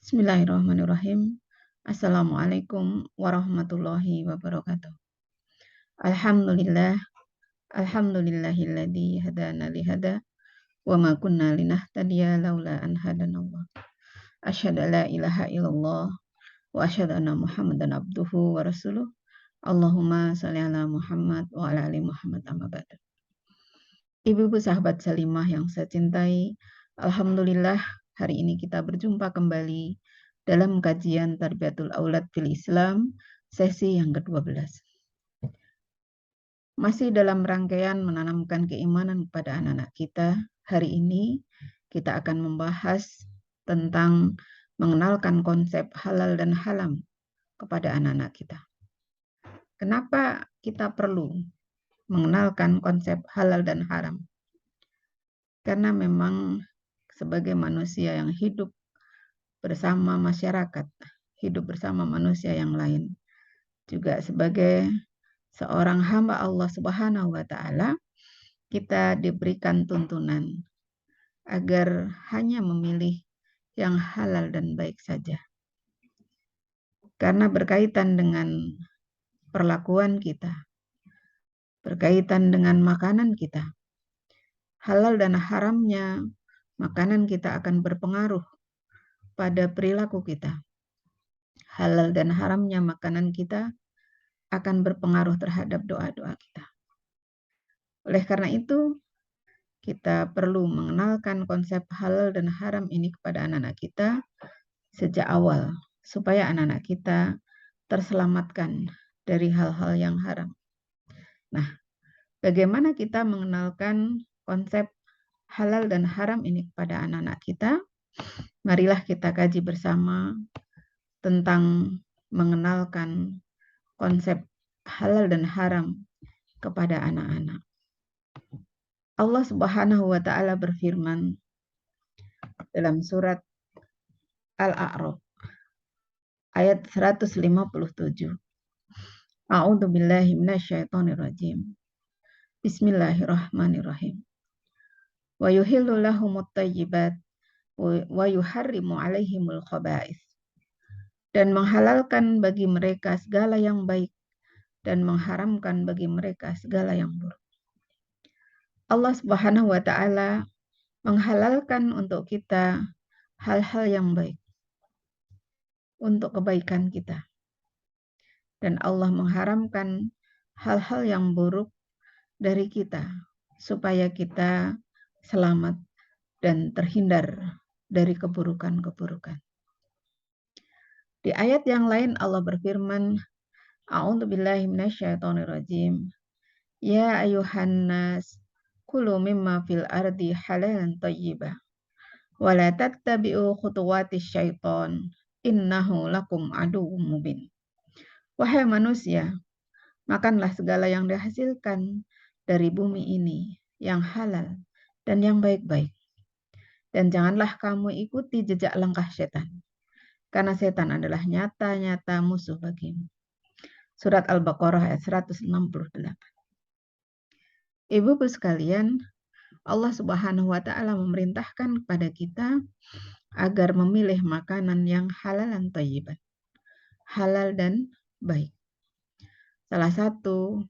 Bismillahirrahmanirrahim. Assalamualaikum warahmatullahi wabarakatuh. Alhamdulillah, alhamdulillahilladzi hadana lihada wa ma kunna linahtadiya laula an hadanallah. Asyhadu an la ilaha illallah wa asyhadu anna Muhammadan abduhu wa rasuluh. Allahumma shalli ala Muhammad wa ala ali Muhammad amma ba'du. Ibu-ibu sahabat Salimah yang saya cintai, alhamdulillah hari ini kita berjumpa kembali dalam kajian Tarbiyatul Aulad fil Islam sesi yang ke-12. Masih dalam rangkaian menanamkan keimanan kepada anak-anak kita, hari ini kita akan membahas tentang mengenalkan konsep halal dan haram kepada anak-anak kita. Kenapa kita perlu mengenalkan konsep halal dan haram? Karena memang sebagai manusia yang hidup bersama masyarakat, hidup bersama manusia yang lain, juga sebagai seorang hamba Allah Subhanahu wa Ta'ala, kita diberikan tuntunan agar hanya memilih yang halal dan baik saja. Karena berkaitan dengan perlakuan kita, berkaitan dengan makanan kita, halal dan haramnya makanan kita akan berpengaruh pada perilaku kita. Halal dan haramnya makanan kita akan berpengaruh terhadap doa-doa kita. Oleh karena itu, kita perlu mengenalkan konsep halal dan haram ini kepada anak-anak kita sejak awal, supaya anak-anak kita terselamatkan dari hal-hal yang haram. Nah, bagaimana kita mengenalkan konsep halal dan haram ini kepada anak-anak kita? Marilah kita kaji bersama tentang mengenalkan konsep halal dan haram kepada anak-anak. Allah Subhanahu wa Ta'ala berfirman dalam surat Al-A'raf ayat 157. A'udzu billahi minasyaitonir rajim. Bismillahirrahmanirrahim. Wa yuhillu lahumut thayyibat wa yuharrimu 'alaihimul khaba'ith. Dan menghalalkan bagi mereka segala yang baik dan mengharamkan bagi mereka segala yang buruk. Allah Subhanahu wa Ta'ala menghalalkan untuk kita hal-hal yang baik untuk kebaikan kita. Dan Allah mengharamkan hal-hal yang buruk dari kita supaya kita selamat dan terhindar dari keburukan-keburukan. Di ayat yang lain Allah berfirman, A'udzu billahi minasyaitonir rajim. Ya ayuhan nas, kulu mimma fil ardi halalan thayyibah. Wa la tattabi'u khutuwatis syaiton. Innahu lakum aduwwum mubin. Wahai manusia, makanlah segala yang dihasilkan dari bumi ini yang halal dan yang baik-baik. Dan janganlah kamu ikuti jejak langkah setan, karena setan adalah nyata-nyata musuh bagimu. Surat Al-Baqarah ayat 168. Ibu-ibu sekalian, Allah Subhanahu wa Ta'ala memerintahkan kepada kita agar memilih makanan yang halal dan thayyiban, halal dan baik. Salah satu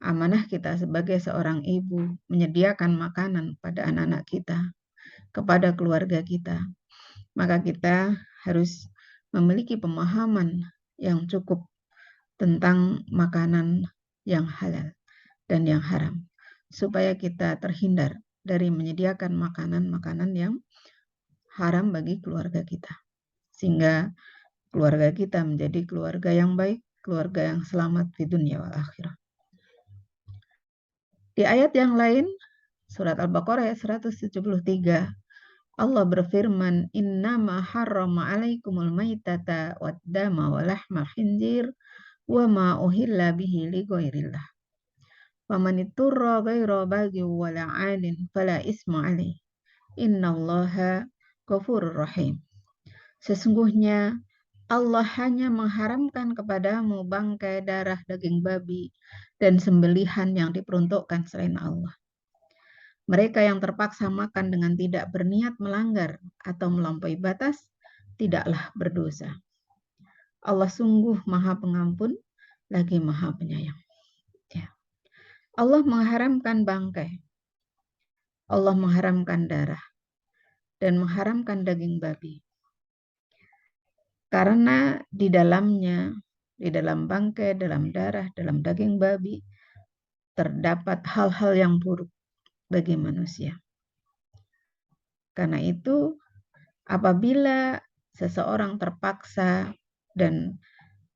amanah kita sebagai seorang ibu menyediakan makanan pada anak-anak kita, kepada keluarga kita. Maka kita harus memiliki pemahaman yang cukup tentang makanan yang halal dan yang haram, supaya kita terhindar dari menyediakan makanan-makanan yang haram bagi keluarga kita. Sehingga keluarga kita menjadi keluarga yang baik, keluarga yang selamat di dunia wal akhirah. Di ayat yang lain, surat Al-Baqarah ayat 173, Allah berfirman, Innama harrama alaikumul maitata wad dama wa lahma khinzir wa ma uhilla bihi li ghairillah. Wa man iturra ghaira baghi wa la 'adin fala isma alaih. Innallaha ghafurur rahim. Sesungguhnya Allah hanya mengharamkan kepadamu bangkai, darah, daging babi, dan sembelihan yang diperuntukkan selain Allah. Mereka yang terpaksa makan dengan tidak berniat melanggar atau melampaui batas, tidaklah berdosa. Allah sungguh Maha Pengampun lagi Maha Penyayang. Ya. Allah mengharamkan bangkai, Allah mengharamkan darah, dan mengharamkan daging babi. Karena di dalamnya, di dalam bangkai, dalam darah, dalam daging babi, terdapat hal-hal yang buruk bagi manusia. Karena itu, apabila seseorang terpaksa dan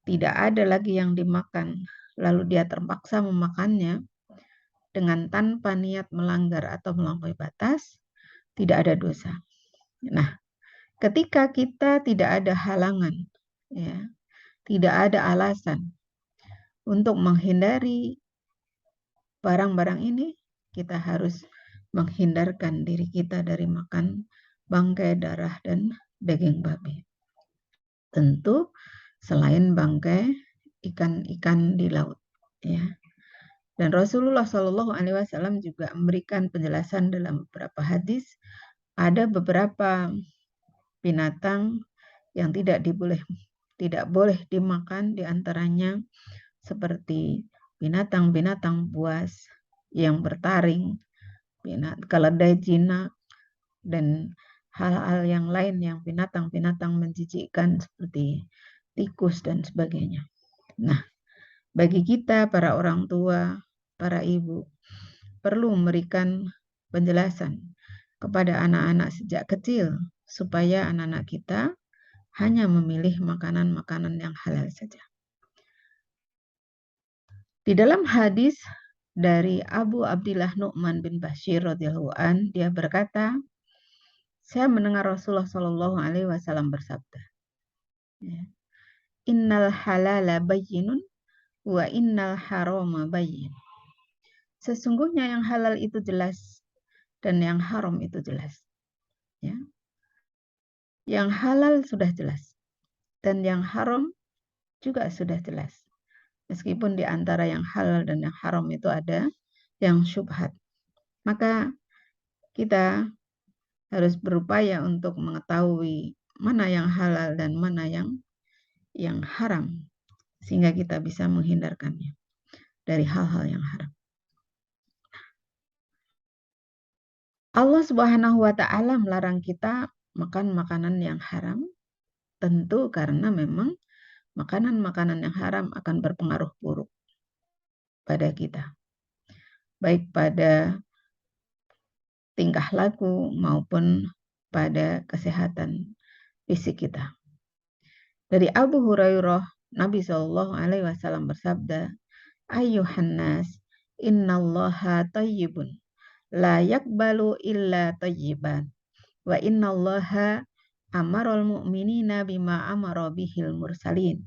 tidak ada lagi yang dimakan, lalu dia terpaksa memakannya dengan tanpa niat melanggar atau melampaui batas, tidak ada dosa. Nah, ketika kita tidak ada halangan, ya, tidak ada alasan untuk menghindari barang-barang ini, kita harus menghindarkan diri kita dari makan bangkai, darah, dan daging babi. Tentu selain bangkai ikan-ikan di laut, ya. Dan Rasulullah Shallallahu Alaihi Wasallam juga memberikan penjelasan dalam beberapa hadis, ada beberapa binatang yang tidak boleh dimakan, diantaranya seperti binatang-binatang buas yang bertaring, keledai jinak, dan hal-hal yang lain yang binatang-binatang menjijikkan seperti tikus dan sebagainya. Nah, bagi kita para orang tua, para ibu, perlu memberikan penjelasan kepada anak-anak sejak kecil supaya anak-anak kita hanya memilih makanan-makanan yang halal saja. Di dalam hadis dari Abu Abdillah Nu'man bin Bashir radhiyallahu an, dia berkata, saya mendengar Rasulullah Shallallahu Alaihi Wasallam bersabda, Innal halala bayyinun wa innal harama bayyin. Sesungguhnya yang halal itu jelas dan yang haram itu jelas. Ya. Yang halal sudah jelas dan yang haram juga sudah jelas. Meskipun di antara yang halal dan yang haram itu ada yang syubhat. Maka kita harus berupaya untuk mengetahui mana yang halal dan mana yang haram, sehingga kita bisa menghindarkannya dari hal-hal yang haram. Allah Subhanahu wa Ta'ala melarang kita makan makanan yang haram, tentu karena memang makanan-makanan yang haram akan berpengaruh buruk pada kita, baik pada tingkah laku maupun pada kesehatan fisik kita. Dari Abu Hurairah, Nabi Shallallahu Alaihi Wasallam bersabda, Ayyuhan nas, innallaha tayyibun, la yakbalu illa tayyiban, wa innallaha amaral mu'minina bima amara bihil mursalin.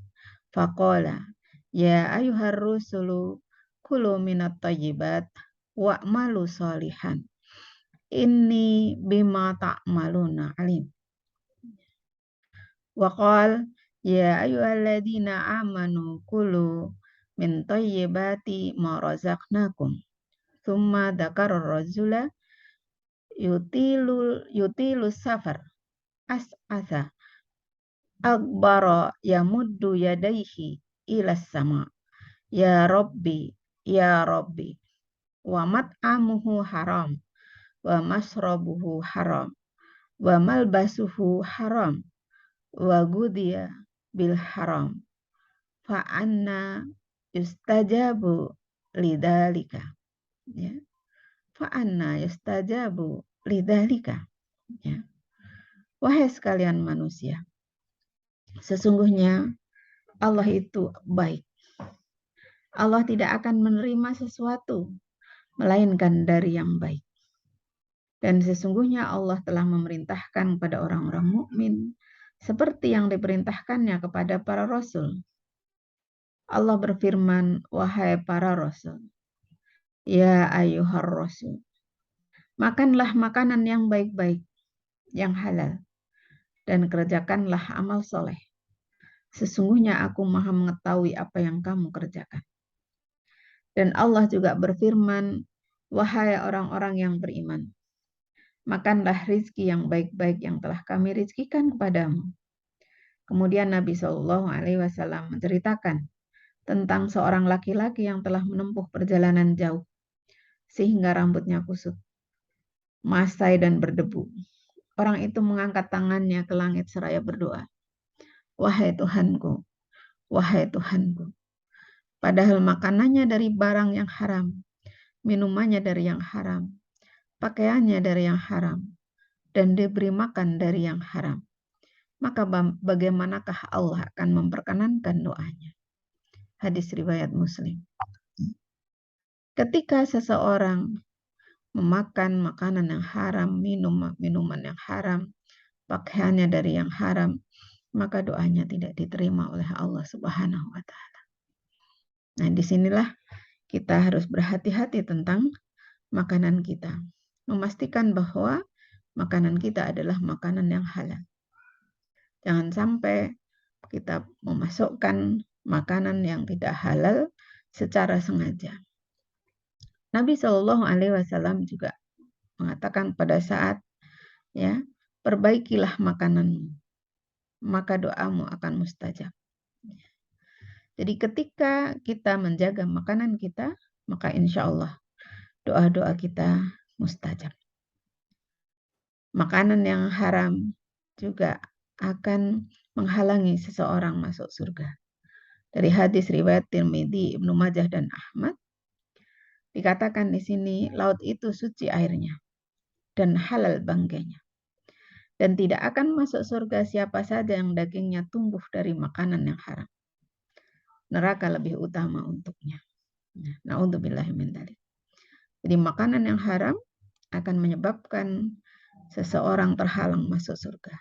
Faqala, ya ayyuhar rusulu, kulu minat tayyibat, wa'malu salihan. Inni bima ta'maluna alim. Wa qala ya ayyuhalladzina amanu kulu min tayyibati ma razaqnakum. Tsumma dzakara ar-rajula yutilu safar as'asa akbara yamuddu yadaihi ila sama. Ya Rabbi, ya Rabbi, wa mat'amuhu haram, wa masrabuhu haram, wa malbasuhu haram, wa gudiya bil haram, fa anna yustajabu lidalika, ya, fa anna yustajabu lidalika, ya. Wahai sekalian manusia, sesungguhnya Allah itu baik. Allah tidak akan menerima sesuatu melainkan dari yang baik. Dan sesungguhnya Allah telah memerintahkan kepada orang-orang mukmin seperti yang diperintahkannya kepada para rasul. Allah berfirman, wahai para rasul, ya ayyuhar rasul, makanlah makanan yang baik-baik, yang halal, dan kerjakanlah amal soleh. Sesungguhnya aku maha mengetahui apa yang kamu kerjakan. Dan Allah juga berfirman, wahai orang-orang yang beriman, makanlah rizki yang baik-baik yang telah kami rizkikan kepadamu. Kemudian Nabi Shallallahu Alaihi Wasallam menceritakan tentang seorang laki-laki yang telah menempuh perjalanan jauh sehingga rambutnya kusut, masai dan berdebu. Orang itu mengangkat tangannya ke langit seraya berdoa, "Wahai Tuhanku, wahai Tuhanku." Padahal makanannya dari barang yang haram, minumannya dari yang haram, pakaiannya dari yang haram, dan diberi makan dari yang haram. Maka bagaimanakah Allah akan memperkenankan doanya? Hadis riwayat Muslim. Ketika seseorang memakan makanan yang haram, minum minuman yang haram, pakaiannya dari yang haram, maka doanya tidak diterima oleh Allah Subhanahu wa taala. Nah, disinilah kita harus berhati-hati tentang makanan kita. Memastikan bahwa makanan kita adalah makanan yang halal. Jangan sampai kita memasukkan makanan yang tidak halal secara sengaja. Nabi Shallallahu Alaihi Wasallam juga mengatakan pada saat perbaikilah makananmu, maka doamu akan mustajab. Jadi ketika kita menjaga makanan kita, maka insya Allah doa-doa kita mustajab. Makanan yang haram juga akan menghalangi seseorang masuk surga. Dari hadis riwayat Tirmidzi, Ibnu Majah dan Ahmad, dikatakan di sini laut itu suci airnya dan halal bangkainya. Dan tidak akan masuk surga siapa saja yang dagingnya tumbuh dari makanan yang haram. Neraka lebih utama untuknya. Na'udzubillahi min dzalik. Jadi makanan yang haram akan menyebabkan seseorang terhalang masuk surga.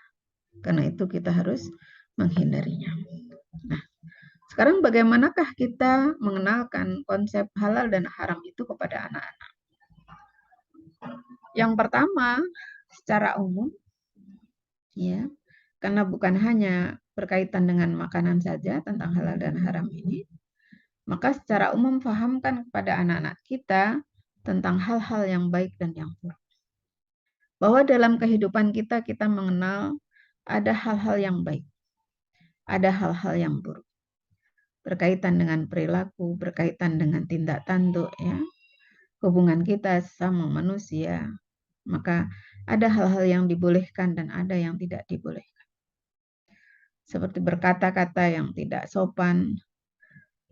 Karena itu kita harus menghindarinya. Nah, sekarang bagaimanakah kita mengenalkan konsep halal dan haram itu kepada anak-anak? Yang pertama, secara umum, karena bukan hanya berkaitan dengan makanan saja tentang halal dan haram ini, maka secara umum fahamkan kepada anak-anak kita tentang hal-hal yang baik dan yang buruk. Bahwa dalam kehidupan kita mengenal ada hal-hal yang baik, ada hal-hal yang buruk. Berkaitan dengan perilaku, berkaitan dengan tindak tanduk, hubungan kita sama manusia, maka ada hal-hal yang dibolehkan dan ada yang tidak dibolehkan. Seperti berkata-kata yang tidak sopan,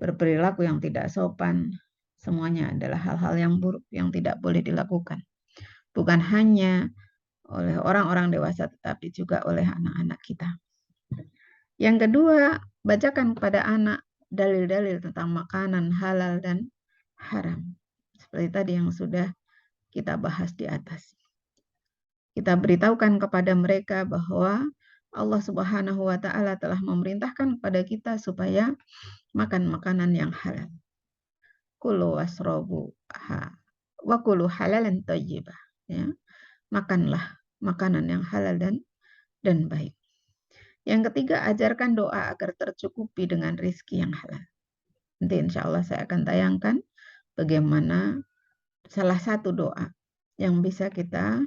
berperilaku yang tidak sopan, semuanya adalah hal-hal yang buruk yang tidak boleh dilakukan. Bukan hanya oleh orang-orang dewasa, tetapi juga oleh anak-anak kita. Yang kedua, bacakan kepada anak dalil-dalil tentang makanan halal dan haram. Seperti tadi yang sudah kita bahas di atas. Kita beritahukan kepada mereka bahwa Allah Subhanahu wa taala telah memerintahkan kepada kita supaya makan makanan yang halal. Kulu wasrobu wa kulu halalan thayyibah. Makanlah makanan yang halal dan baik. Yang ketiga, ajarkan doa agar tercukupi dengan rizki yang halal. Nanti insya Allah saya akan tayangkan bagaimana salah satu doa yang bisa kita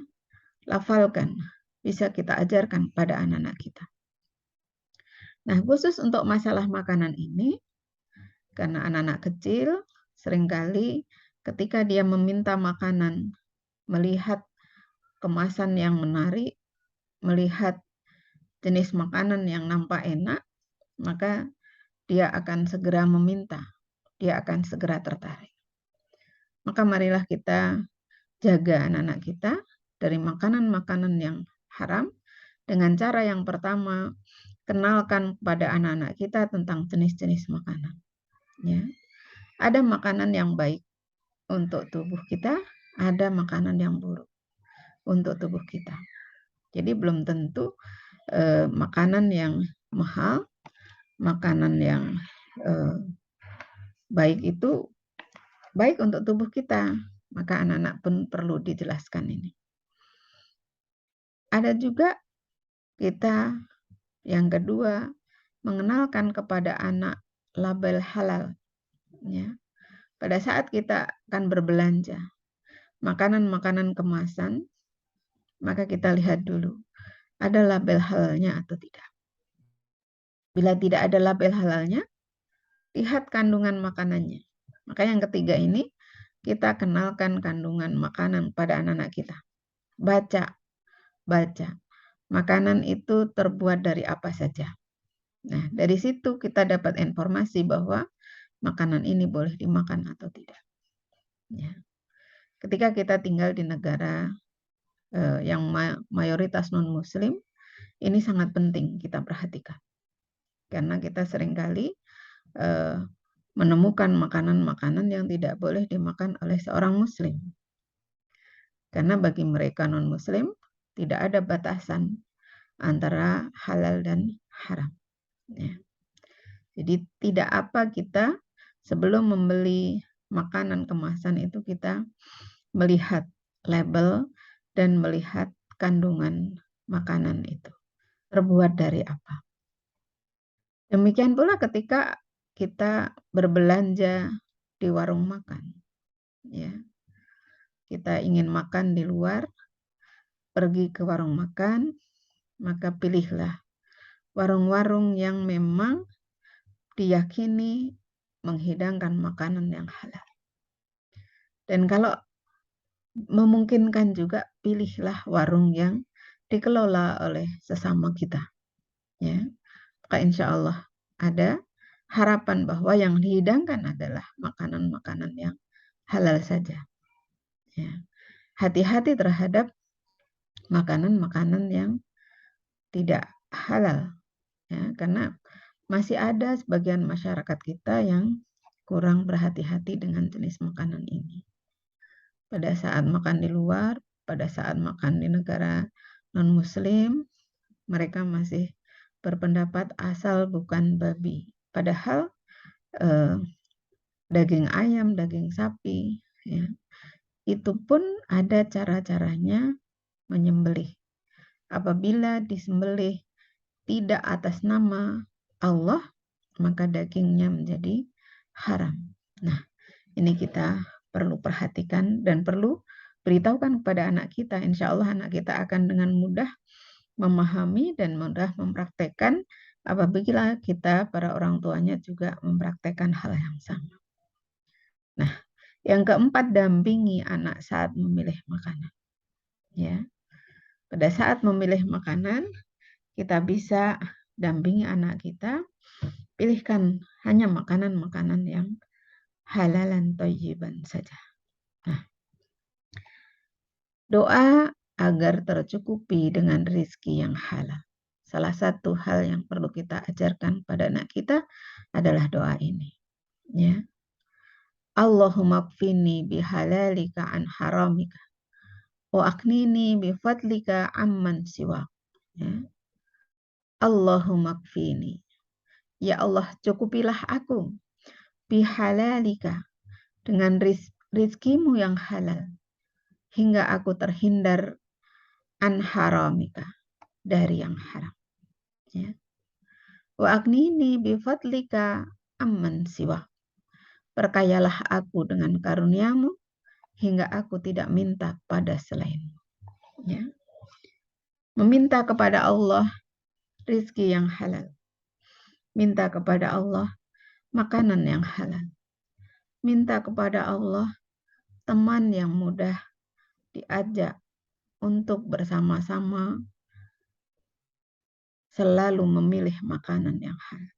lafalkan, bisa kita ajarkan pada anak-anak kita. Nah, khusus untuk masalah makanan ini, karena anak-anak kecil seringkali ketika dia meminta makanan, melihat kemasan yang menarik, melihat jenis makanan yang nampak enak, maka dia akan segera meminta, dia akan segera tertarik. Maka marilah kita jaga anak-anak kita dari makanan-makanan yang haram dengan cara yang pertama, kenalkan kepada anak-anak kita tentang jenis-jenis makanan. Ada makanan yang baik untuk tubuh kita, ada makanan yang buruk untuk tubuh kita. Jadi belum tentu makanan yang mahal, makanan yang baik itu baik untuk tubuh kita. Maka anak-anak pun perlu dijelaskan ini. Ada juga kita yang kedua, mengenalkan kepada anak label halal. Pada saat kita akan berbelanja makanan-makanan kemasan, maka kita lihat dulu ada label halalnya atau tidak. Bila tidak ada label halalnya, lihat kandungan makanannya. Maka yang ketiga ini, kita kenalkan kandungan makanan pada anak-anak kita. Baca. Makanan itu terbuat dari apa saja. Nah, dari situ kita dapat informasi bahwa makanan ini boleh dimakan atau tidak. Ya. Ketika kita tinggal di negara yang mayoritas non-Muslim, ini sangat penting kita perhatikan. Karena kita seringkali menemukan makanan-makanan yang tidak boleh dimakan oleh seorang Muslim. Karena bagi mereka non-Muslim, tidak ada batasan antara halal dan haram. Ya. Jadi tidak apa kita sebelum membeli makanan kemasan itu kita melihat label dan melihat kandungan makanan itu terbuat dari apa. Demikian pula ketika kita berbelanja di warung makan. Ya. Kita ingin makan di luar, pergi ke warung makan, maka pilihlah warung-warung yang memang diyakini menghidangkan makanan yang halal. Dan kalau memungkinkan juga pilihlah warung yang dikelola oleh sesama kita. Ya. Maka insya Allah ada harapan bahwa yang dihidangkan adalah makanan-makanan yang halal saja. Ya. Hati-hati terhadap makanan-makanan yang tidak halal. Ya, karena masih ada sebagian masyarakat kita yang kurang berhati-hati dengan jenis makanan ini. Pada saat makan di luar, pada saat makan di negara non-Muslim, mereka masih berpendapat asal bukan babi. Padahal daging ayam, daging sapi, ya, itu pun ada cara-caranya menyembelih. Apabila disembelih tidak atas nama Allah, maka dagingnya menjadi haram. Nah, ini kita perlu perhatikan dan perlu beritahukan kepada anak kita. Insya Allah anak kita akan dengan mudah memahami dan mudah mempraktekkan apabila kita para orang tuanya juga mempraktekkan hal yang sama. Nah, yang keempat, dampingi anak saat memilih makanan. Ya, pada saat memilih makanan, kita bisa dampingi anak kita, pilihkan hanya makanan-makanan yang halalan thayyiban saja. Nah, doa agar tercukupi dengan rizki yang halal. Salah satu hal yang perlu kita ajarkan pada anak kita adalah doa ini. Ya. Allahumma kfini bihalalika an haramika wa aknini bifadlika amman siwak. Ya. Allahumma kfini. Ya Allah, cukupilah aku bihalalika dengan rizkimu yang halal hingga aku terhindar an haramika dari yang haram. Ya. Wa aknini bifadlika amman siwa. Perkayalah aku dengan karuniamu hingga aku tidak minta pada selainmu. Ya. Meminta kepada Allah rizki yang halal. Minta kepada Allah makanan yang halal. Minta kepada Allah teman yang mudah diajak untuk bersama-sama selalu memilih makanan yang halal.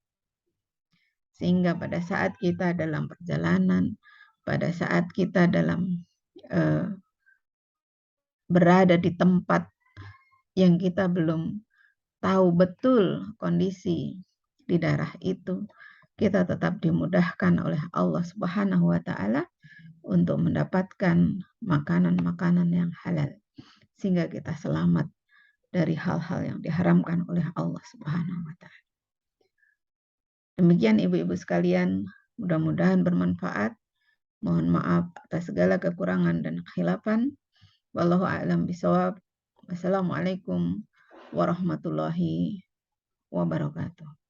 Sehingga pada saat kita dalam perjalanan, pada saat kita dalam berada di tempat yang kita belum tahu betul kondisi di daerah itu, kita tetap dimudahkan oleh Allah Subhanahu wa taala untuk mendapatkan makanan-makanan yang halal sehingga kita selamat dari hal-hal yang diharamkan oleh Allah Subhanahu wa taala. Demikian ibu-ibu sekalian, mudah-mudahan bermanfaat. Mohon maaf atas segala kekurangan dan kekhilafan. Wallahu a'lam bishawab. Wassalamualaikum warahmatullahi wabarakatuh.